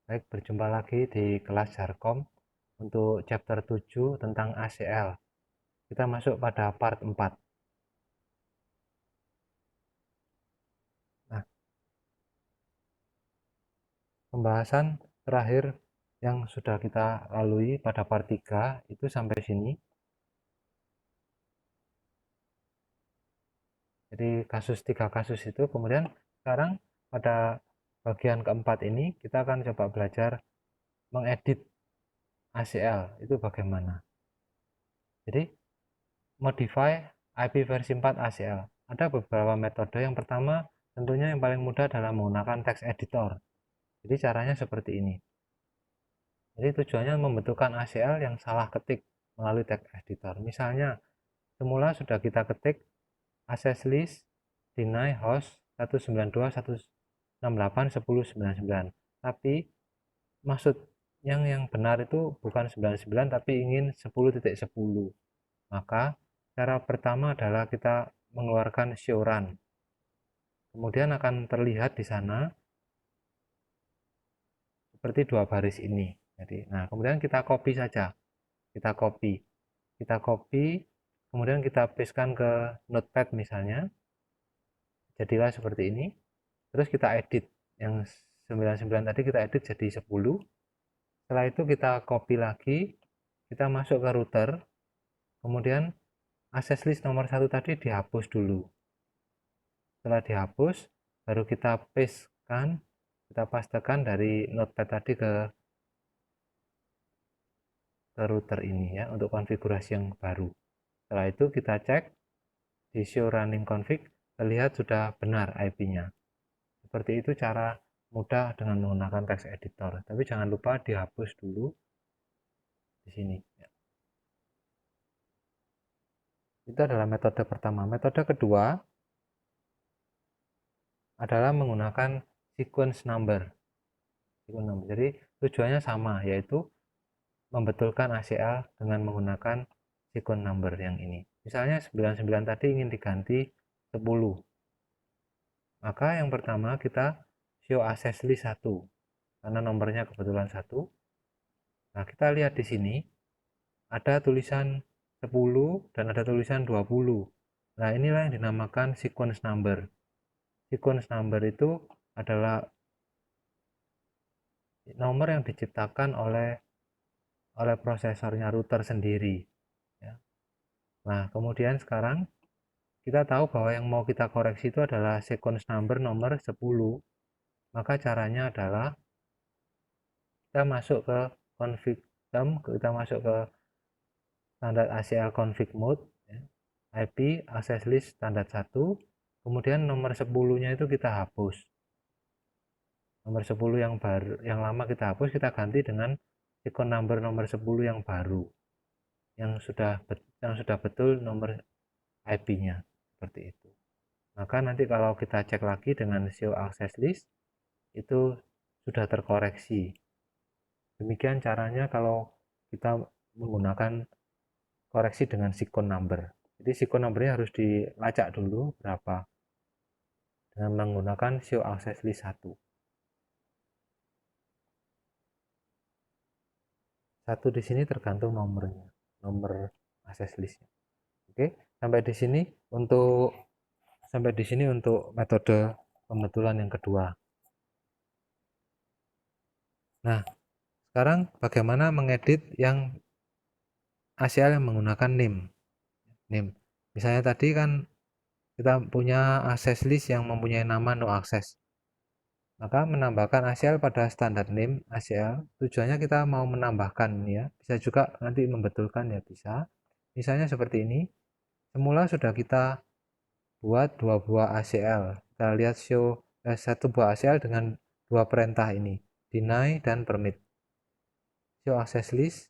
Baik, berjumpa lagi di kelas Jarkom untuk chapter 7 tentang ACL. Kita masuk pada part 4. Nah, pembahasan terakhir yang sudah kita lalui pada part 3 itu sampai sini. Jadi tiga kasus itu, kemudian sekarang pada bagian keempat ini kita akan coba belajar mengedit ACL itu bagaimana. Jadi modify IP versi 4 ACL. Ada beberapa metode. Yang pertama tentunya yang paling mudah adalah menggunakan text editor. Jadi caranya seperti ini. Jadi tujuannya membentukkan ACL yang salah ketik melalui text editor. Misalnya semula sudah kita ketik access list deny host 192.168.10.99, tapi maksud yang benar itu bukan 99 tapi ingin 10.10. Maka cara pertama adalah kita mengeluarkan show run. Kemudian akan terlihat di sana seperti dua baris ini. Jadi, nah kemudian kita copy saja. Kita copy, kemudian kita pastekan ke notepad misalnya. Jadilah seperti ini. Terus kita edit. Yang 99 tadi kita edit jadi 10. Setelah itu kita copy lagi, kita masuk ke router. Kemudian access list nomor 1 tadi dihapus dulu. Setelah dihapus, baru kita pastekan dari notepad tadi ke router ini ya, untuk konfigurasi yang baru. Setelah itu kita cek di show running config, terlihat sudah benar IP-nya. Seperti itu cara mudah dengan menggunakan text editor. Tapi jangan lupa dihapus dulu di sini. Itu adalah metode pertama. Metode kedua adalah menggunakan sequence number. Jadi tujuannya sama, yaitu membetulkan ACL dengan menggunakan sequence number yang ini. Misalnya 99 tadi ingin diganti 10. Maka yang pertama kita show access list 1 karena nomornya kebetulan 1. Nah, kita lihat di sini ada tulisan 10 dan ada tulisan 20. Nah, inilah yang dinamakan sequence number. Sequence number itu adalah nomor yang diciptakan oleh prosesornya router sendiri ya. Nah, kemudian sekarang kita tahu bahwa yang mau kita koreksi itu adalah sequence number nomor 10. Maka caranya adalah kita masuk ke config term, kita masuk ke standar ACL config mode ya, IP access list standar 1, kemudian nomor 10-nya itu kita hapus. Nomor 10 yang baru, yang lama kita hapus, kita ganti dengan sequence number nomor 10 yang baru. Yang sudah betul nomor IP-nya seperti itu. Maka nanti kalau kita cek lagi dengan show access list itu sudah terkoreksi. Demikian caranya kalau kita menggunakan koreksi dengan sequence number. Jadi sequence numbernya harus dilacak dulu berapa dengan menggunakan show access list 1. Satu di sini tergantung nomornya, nomor access listnya. Oke, sampai di sini untuk metode pembetulan yang kedua. Nah, sekarang bagaimana mengedit yang ACL yang menggunakan name. Misalnya tadi kan kita punya access list yang mempunyai nama no access. Maka menambahkan ACL pada standar name ACL, tujuannya kita mau menambahkan ya. Bisa juga nanti membetulkan ya bisa. Misalnya seperti ini. Semula sudah kita buat 2 buah ACL. Kita lihat satu buah ACL dengan 2 perintah ini, deny dan permit. Show access list,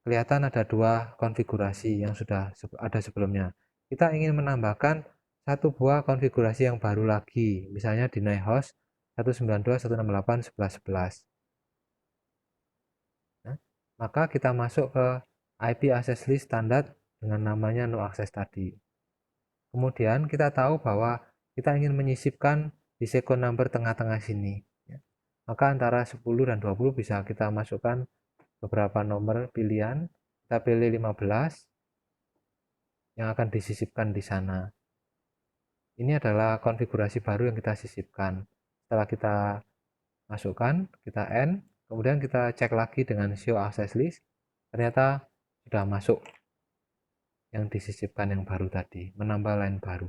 kelihatan ada 2 konfigurasi yang sudah ada sebelumnya. Kita ingin menambahkan satu buah konfigurasi yang baru lagi, misalnya deny host 192.168.11.11. Nah, maka kita masuk ke IP access list standar dengan namanya no access tadi. Kemudian kita tahu bahwa kita ingin menyisipkan di sequence number tengah-tengah sini. maka antara 10 dan 20 bisa kita masukkan beberapa nomor pilihan. Kita pilih 15 yang akan disisipkan di sana. Ini adalah konfigurasi baru yang kita sisipkan. Setelah kita masukkan, kita end, kemudian kita cek lagi dengan show access list, ternyata sudah masuk yang disisipkan yang baru tadi, menambah line baru.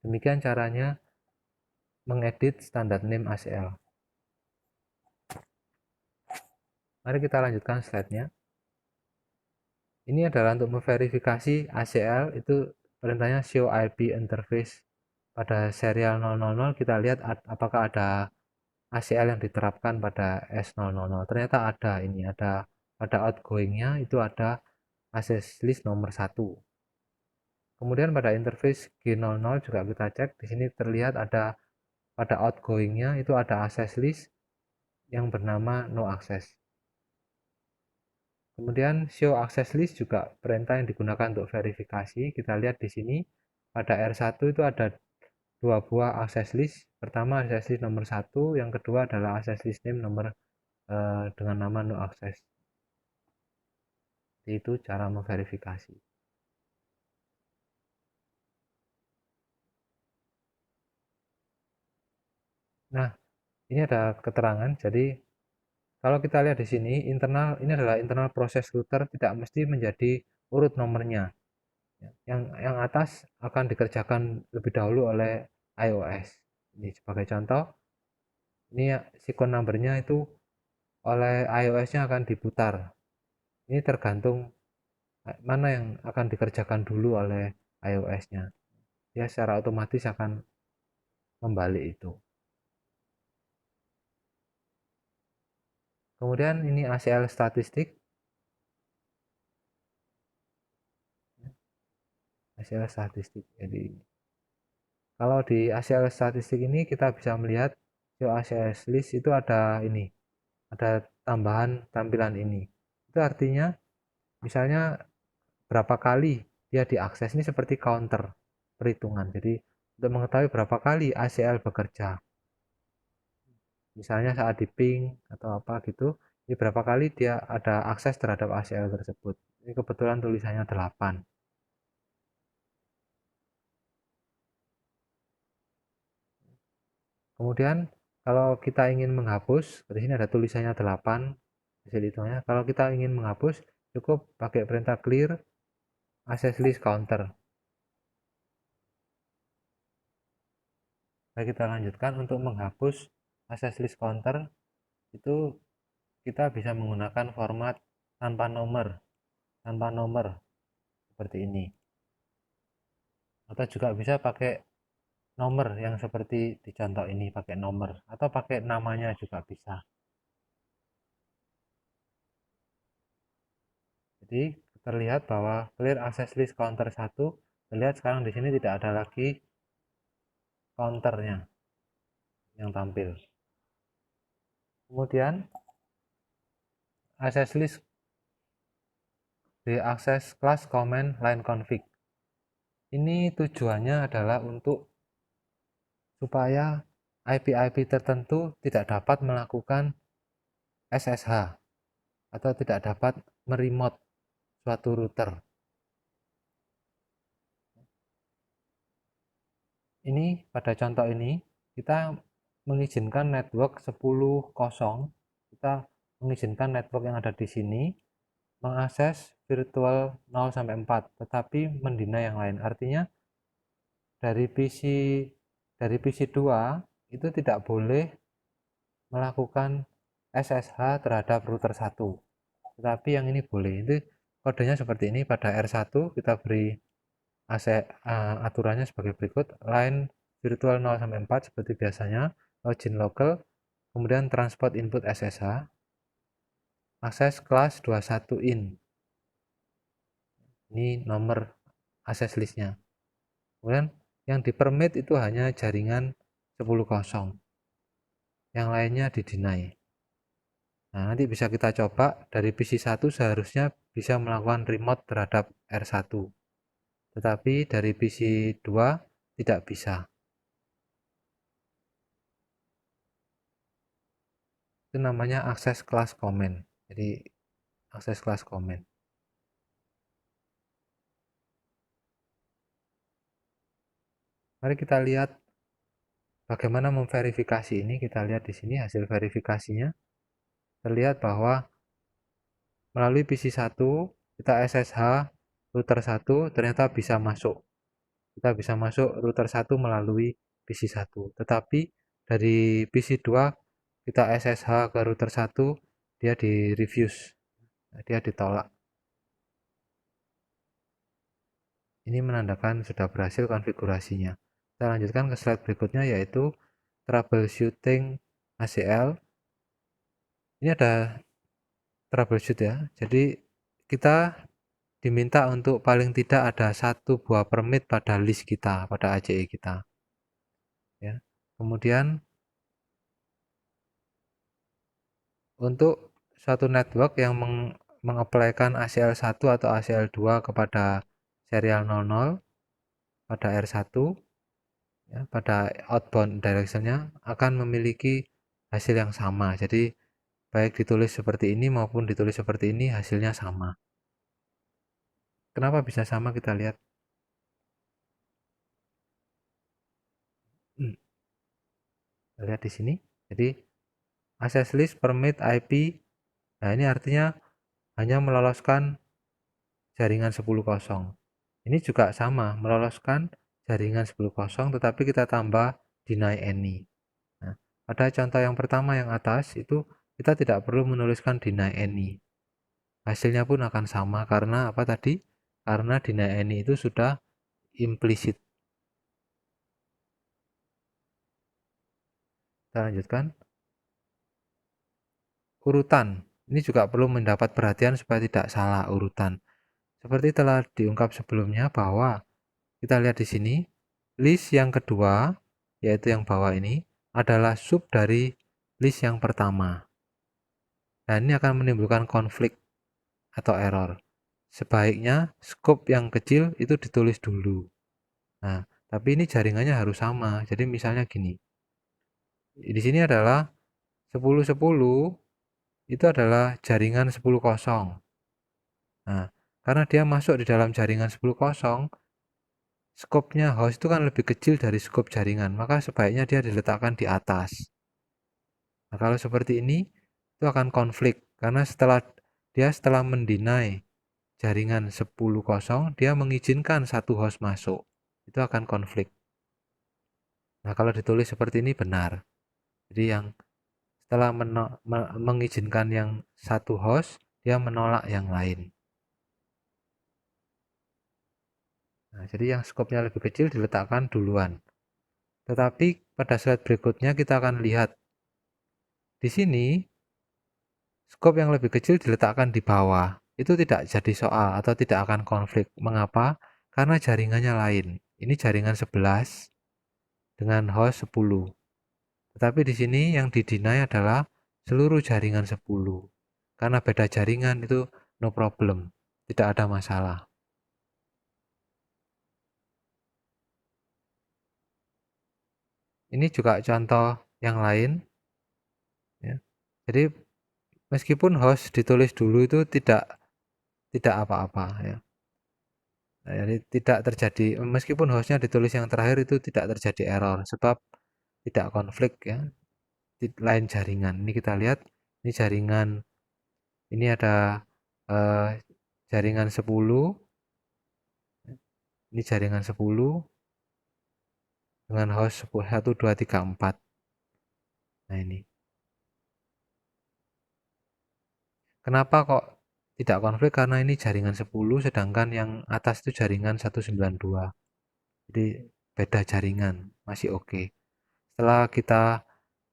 Demikian caranya mengedit standar name ACL. Mari kita lanjutkan slide-nya. Ini adalah untuk memverifikasi ACL, itu perintahnya show IP interface. Pada serial 000 kita lihat apakah ada ACL yang diterapkan pada S000. Ternyata ada, ini ada pada outgoing-nya itu ada access list nomor 1. Kemudian pada interface G00 juga kita cek, di sini terlihat ada pada outgoing-nya itu ada access list yang bernama no access. Kemudian show access list juga perintah yang digunakan untuk verifikasi. Kita lihat di sini pada R1 itu ada dua buah access list. Pertama access list nomor 1, yang kedua adalah access list name nomor dengan nama no access. Itu cara memverifikasi. Nah, ini ada keterangan. Jadi kalau kita lihat di sini, ini adalah internal proses router, tidak mesti menjadi urut nomornya. Yang atas akan dikerjakan lebih dahulu oleh iOS. Ini sebagai contoh, ini sequence numbernya itu oleh iOS-nya akan diputar. Ini tergantung mana yang akan dikerjakan dulu oleh iOS-nya. Ya, secara otomatis akan membalik itu. Kemudian ini ACL statistik. ACL statistik. Jadi kalau di ACL statistik ini kita bisa melihat di ACL list itu ada ini, ada tambahan tampilan ini. Itu artinya misalnya berapa kali dia diakses, ini seperti counter perhitungan. Jadi untuk mengetahui berapa kali ACL bekerja, misalnya saat di ping atau apa gitu, ini berapa kali dia ada akses terhadap ACL tersebut. Ini kebetulan tulisannya 8. Kemudian kalau kita ingin menghapus, di sini ada tulisannya 8 hasil hitungnya. Kalau kita ingin menghapus, cukup pakai perintah clear access list counter. Baik, kita lanjutkan. Untuk menghapus access list counter itu kita bisa menggunakan format tanpa nomor seperti ini, atau juga bisa pakai nomor yang seperti di contoh ini, pakai nomor atau pakai namanya juga bisa. Jadi terlihat bahwa clear access list counter 1, terlihat sekarang di sini tidak ada lagi counternya yang tampil. Kemudian access list di akses class command line config. Ini tujuannya adalah untuk supaya IP-IP tertentu tidak dapat melakukan SSH atau tidak dapat meremote suatu router. Ini pada contoh ini kita mengizinkan network 10.0, kita mengizinkan network yang ada di sini mengakses virtual 0 sampai 4, tetapi mendina yang lain. Artinya dari PC 2 itu tidak boleh melakukan SSH terhadap router 1, tetapi yang ini boleh. Itu kodenya seperti ini. Pada R1 kita beri aturannya sebagai berikut: line virtual 0 sampai 4 seperti biasanya, login local, kemudian transport input SSH, akses kelas 21 in. Ini nomor access listnya. Kemudian yang di permit itu hanya jaringan 10.0, yang lainnya di deny. Nah, nanti bisa kita coba dari PC1 seharusnya bisa melakukan remote terhadap R1, tetapi dari PC2 tidak bisa. Itu namanya akses kelas komen. Jadi akses kelas komen. Mari kita lihat bagaimana memverifikasi ini. Kita lihat di sini hasil verifikasinya. Terlihat bahwa melalui PC1 kita SSH router 1 ternyata bisa masuk. Kita bisa masuk router 1 melalui PC1. Tetapi dari PC2 kita SSH ke router 1 dia di refuse. Dia ditolak. Ini menandakan sudah berhasil konfigurasinya. Kita lanjutkan ke slide berikutnya, yaitu troubleshooting ACL. Ini ada troubleshoot ya. Jadi kita diminta untuk paling tidak ada 1 buah permit pada list kita, pada ACE kita. Ya. Kemudian untuk suatu network yang mengapplykan ACL1 atau ACL2 kepada serial 00 pada R1, ya, pada outbound directionnya akan memiliki hasil yang sama. Jadi baik ditulis seperti ini maupun ditulis seperti ini, hasilnya sama. Kenapa bisa sama? Kita lihat. Kita lihat di sini. Jadi access list permit IP. Nah, ini artinya hanya meloloskan jaringan 10.0. Ini juga sama, meloloskan jaringan 10.0, tetapi kita tambah deny any. Nah, pada contoh yang pertama yang atas itu kita tidak perlu menuliskan deny any. Hasilnya pun akan sama karena apa tadi? Karena deny any itu sudah implisit. Kita lanjutkan. Urutan. Ini juga perlu mendapat perhatian supaya tidak salah urutan. Seperti telah diungkap sebelumnya bahwa kita lihat di sini, list yang kedua, yaitu yang bawah ini, adalah sub dari list yang pertama. Dan ini akan menimbulkan konflik atau error. Sebaiknya scope yang kecil itu ditulis dulu. Nah, tapi ini jaringannya harus sama. Jadi misalnya gini. Di sini adalah 10.10 itu adalah jaringan 10.0. Nah, karena dia masuk di dalam jaringan 10.0, skopnya host itu kan lebih kecil dari skop jaringan, maka sebaiknya dia diletakkan di atas. Nah, kalau seperti ini, itu akan konflik, karena setelah mendinai jaringan 10.0, dia mengizinkan satu host masuk. Itu akan konflik. Nah, kalau ditulis seperti ini benar. Jadi yang setelah mengizinkan yang satu host, dia menolak yang lain. Nah, jadi yang skopnya lebih kecil diletakkan duluan. Tetapi pada slide berikutnya kita akan lihat di sini skop yang lebih kecil diletakkan di bawah. Itu tidak jadi soal atau tidak akan konflik. Mengapa? Karena jaringannya lain. Ini jaringan 11 dengan host 10. Tetapi di sini yang didinai adalah seluruh jaringan 10. Karena beda jaringan itu no problem. Tidak ada masalah. Ini juga contoh yang lain. Ya. Jadi meskipun host ditulis dulu itu tidak apa-apa ya. Nah, jadi tidak terjadi, meskipun hostnya ditulis yang terakhir itu tidak terjadi error sebab tidak konflik ya. Lain jaringan. Ini kita lihat, ini jaringan, ini ada jaringan 10, ini jaringan 10 dengan host 1, 2, 3, 4. Nah ini. Kenapa kok tidak konflik? Karena ini jaringan 10 sedangkan yang atas itu jaringan 192. Jadi beda jaringan, masih oke. Setelah kita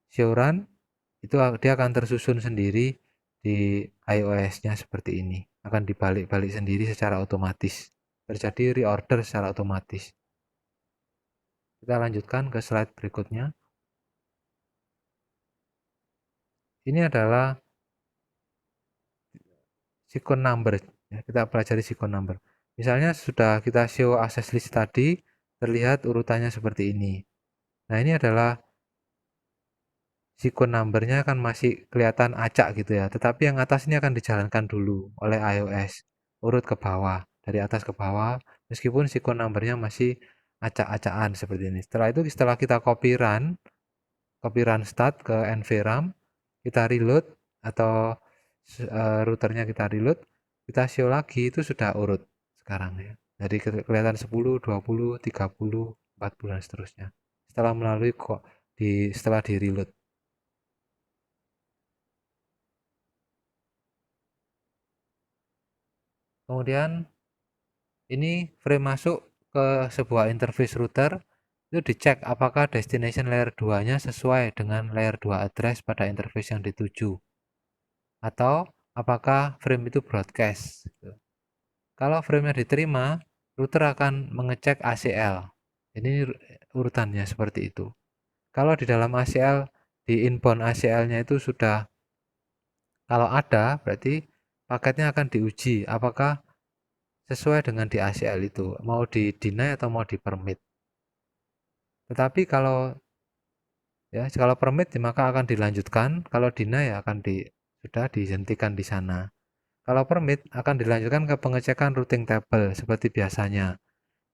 siuran, itu dia akan tersusun sendiri di iOS-nya seperti ini. Akan dibalik-balik sendiri secara otomatis. Terjadi reorder secara otomatis. Kita lanjutkan ke slide berikutnya. Ini adalah sequence number. Ya, kita pelajari sequence number. Misalnya sudah kita show access list tadi, terlihat urutannya seperti ini. Nah, ini adalah sequence numbernya kan masih kelihatan acak gitu ya, tetapi yang atas ini akan dijalankan dulu oleh iOS, urut ke bawah, dari atas ke bawah, meskipun sequence numbernya masih acak-acakan seperti ini. Setelah itu, setelah kita copy run start ke nvram, kita reload atau routernya kita reload, kita show lagi, itu sudah urut sekarang ya. Jadi kelihatan 10, 20, 30, 40 dan seterusnya. Setelah melalui kok setelah di reload. Kemudian ini frame masuk ke sebuah interface router, itu dicek apakah destination layer 2-nya sesuai dengan layer 2 address pada interface yang dituju. Atau apakah frame itu broadcast. Kalau frame-nya diterima, router akan mengecek ACL. Ini urutannya seperti itu. Kalau di dalam ACL, di inbound ACL-nya itu sudah, kalau ada, berarti paketnya akan diuji apakah sesuai dengan di ACL itu, mau di deny atau mau di permit. Tetapi kalau permit maka akan dilanjutkan, kalau deny ya sudah dihentikan di sana. Kalau permit akan dilanjutkan ke pengecekan routing table seperti biasanya.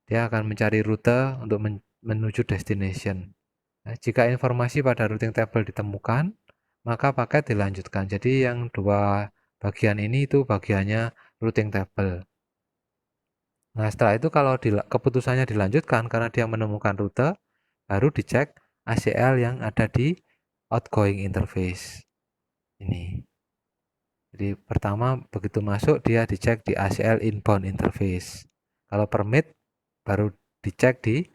Dia akan mencari rute untuk menuju destination. Nah, jika informasi pada routing table ditemukan, maka paket dilanjutkan. Jadi yang dua bagian ini itu bagiannya routing table. Nah, setelah itu kalau keputusannya dilanjutkan karena dia menemukan rute, baru dicek ACL yang ada di outgoing interface. Ini. Jadi pertama begitu masuk dia dicek di ACL inbound interface. Kalau permit baru dicek di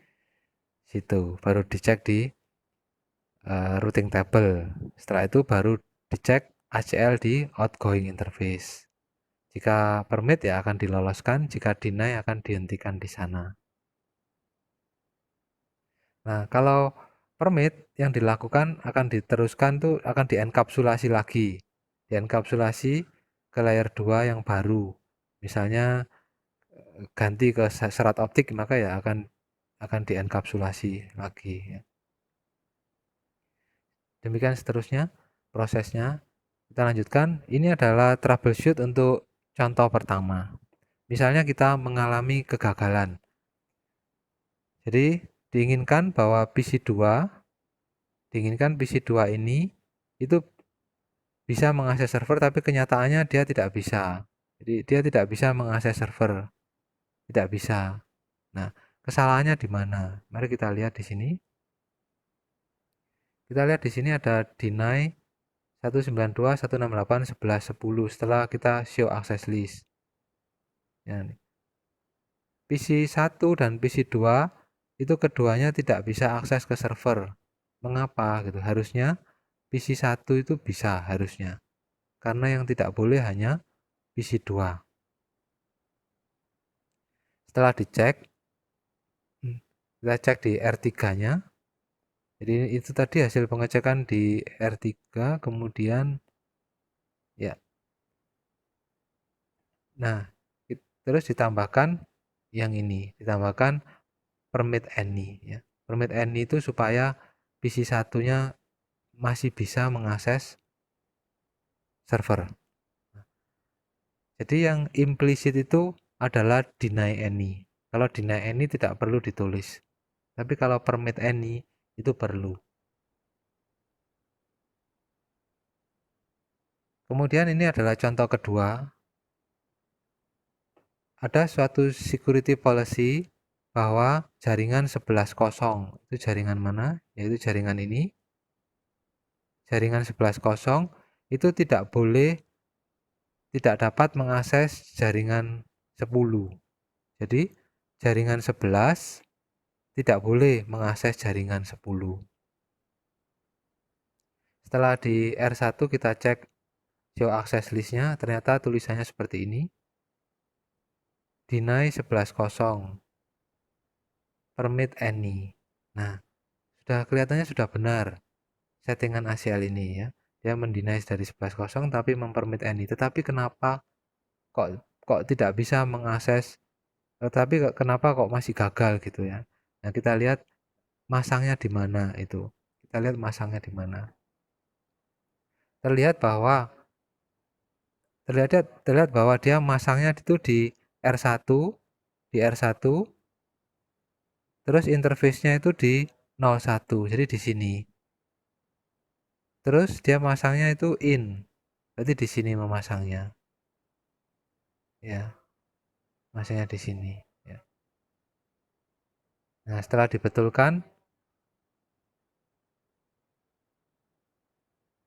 situ, baru dicek di routing table. Setelah itu baru dicek ACL di outgoing interface. Jika permit ya akan diloloskan, jika deny akan dihentikan di sana. Nah, kalau permit yang dilakukan akan diteruskan tuh akan dienkapsulasi lagi. Dienkapsulasi ke layer 2 yang baru. Misalnya ganti ke serat optik maka ya akan dienkapsulasi lagi ya. Demikian seterusnya prosesnya. Kita lanjutkan. Ini adalah troubleshoot untuk contoh pertama. Misalnya kita mengalami kegagalan. Jadi diinginkan bahwa PC2 ini itu bisa mengakses server, tapi kenyataannya dia tidak bisa. Jadi dia tidak bisa mengakses server, tidak bisa. Nah, kesalahannya di mana? Mari kita lihat di sini. Kita lihat di sini ada deny 192.168.11.10 setelah kita show access list. Ya, PC1 dan PC2 itu keduanya tidak bisa akses ke server. Mengapa gitu? Harusnya PC1 itu bisa harusnya. Karena yang tidak boleh hanya PC2. Setelah dicek, kita cek di R3-nya. Jadi itu tadi hasil pengecekan di R3, kemudian ya. Nah, terus ditambahkan yang ini, ditambahkan permit any ya. Permit any itu supaya PC1-nya masih bisa mengakses server. Jadi yang implisit itu adalah deny any. Kalau deny any tidak perlu ditulis. Tapi kalau permit any itu perlu. Kemudian ini adalah contoh kedua. Ada suatu security policy bahwa jaringan 11.0 itu jaringan mana? Yaitu jaringan ini. Jaringan 11.0 itu tidak dapat mengakses jaringan 10. Jadi jaringan 11 tidak boleh mengakses jaringan 10. Setelah di R1 kita cek show access list-nya, ternyata tulisannya seperti ini. Deny 11.0 permit any. Nah, kelihatannya sudah benar settingan ACL ini ya. Dia mendeny dari 11.0 tapi mempermit any. Tetapi kenapa kok tidak bisa mengakses, tetapi kenapa kok masih gagal gitu ya. Nah, kita lihat masangnya di mana itu. Kita lihat masangnya di mana. terlihat bahwa dia masangnya itu di R1, terus interface-nya itu di 01, jadi di sini. Terus dia masangnya itu in, berarti di sini memasangnya. Ya, masangnya di sini. Ya. Nah, setelah dibetulkan,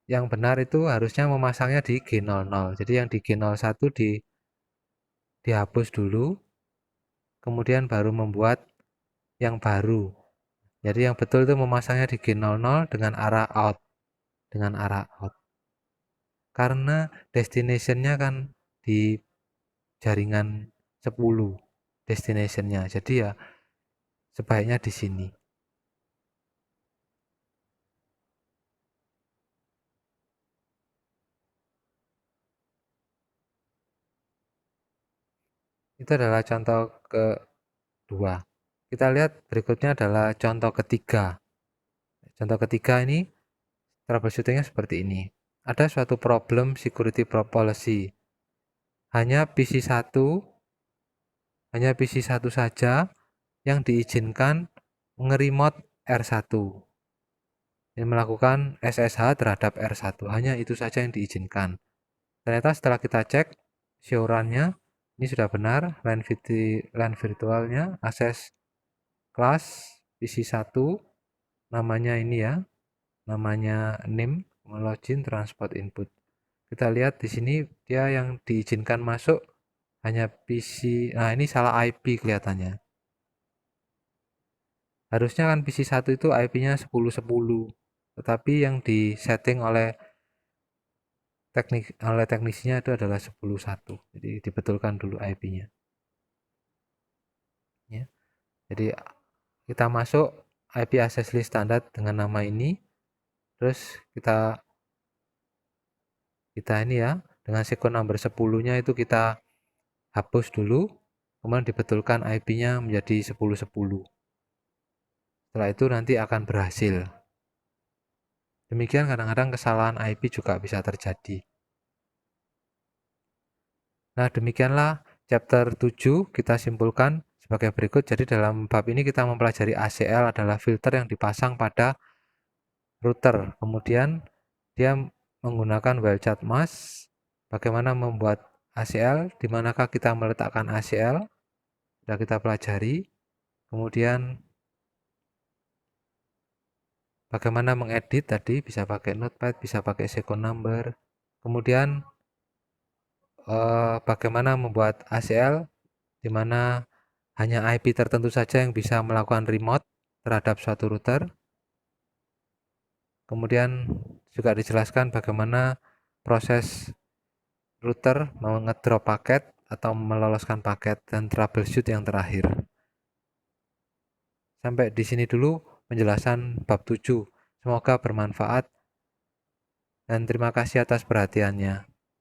yang benar itu harusnya memasangnya di G00. Jadi yang di G01 dihapus dulu, kemudian baru membuat yang baru. Jadi yang betul itu memasangnya di G00 dengan arah out. Karena destination-nya kan di jaringan 10 destination-nya. Jadi ya sebaiknya di sini. Itu adalah contoh kedua. Kita lihat berikutnya adalah contoh ketiga. Contoh ketiga ini troubleshooting-nya seperti ini. Ada suatu problem security policy. Hanya PC1 saja yang diizinkan nge-remote R1. Yang melakukan SSH terhadap R1. Hanya itu saja yang diizinkan. Ternyata setelah kita cek show run-nya, ini sudah benar, LAN virtualnya, akses kelas PC1, namanya ini ya, namanya name, login, transport input. Kita lihat di sini dia yang diizinkan masuk hanya PC, nah ini salah IP kelihatannya. Harusnya kan PC1 itu IP-nya 1010, tetapi yang disetting oleh teknisinya itu adalah 10.1. Jadi dibetulkan dulu IP-nya. Ya. Jadi kita masuk IP access list standar dengan nama ini. Terus kita ini ya, dengan second number 10-nya itu kita hapus dulu. Kemudian dibetulkan IP-nya menjadi 1010. Setelah itu nanti akan berhasil. Demikian kadang-kadang kesalahan IP juga bisa terjadi. Nah, demikianlah chapter 7 kita simpulkan sebagai berikut. Jadi dalam bab ini kita mempelajari ACL adalah filter yang dipasang pada router. Kemudian dia menggunakan wildcard mask. Bagaimana membuat ACL, di manakah kita meletakkan ACL, sudah kita pelajari. Kemudian bagaimana mengedit tadi, bisa pakai notepad, bisa pakai second number. Kemudian bagaimana membuat ACL di mana hanya IP tertentu saja yang bisa melakukan remote terhadap suatu router. Kemudian juga dijelaskan bagaimana proses router mau ngedrop paket atau meloloskan paket dan troubleshoot yang terakhir. Sampai di sini dulu penjelasan bab 7. Semoga bermanfaat dan terima kasih atas perhatiannya.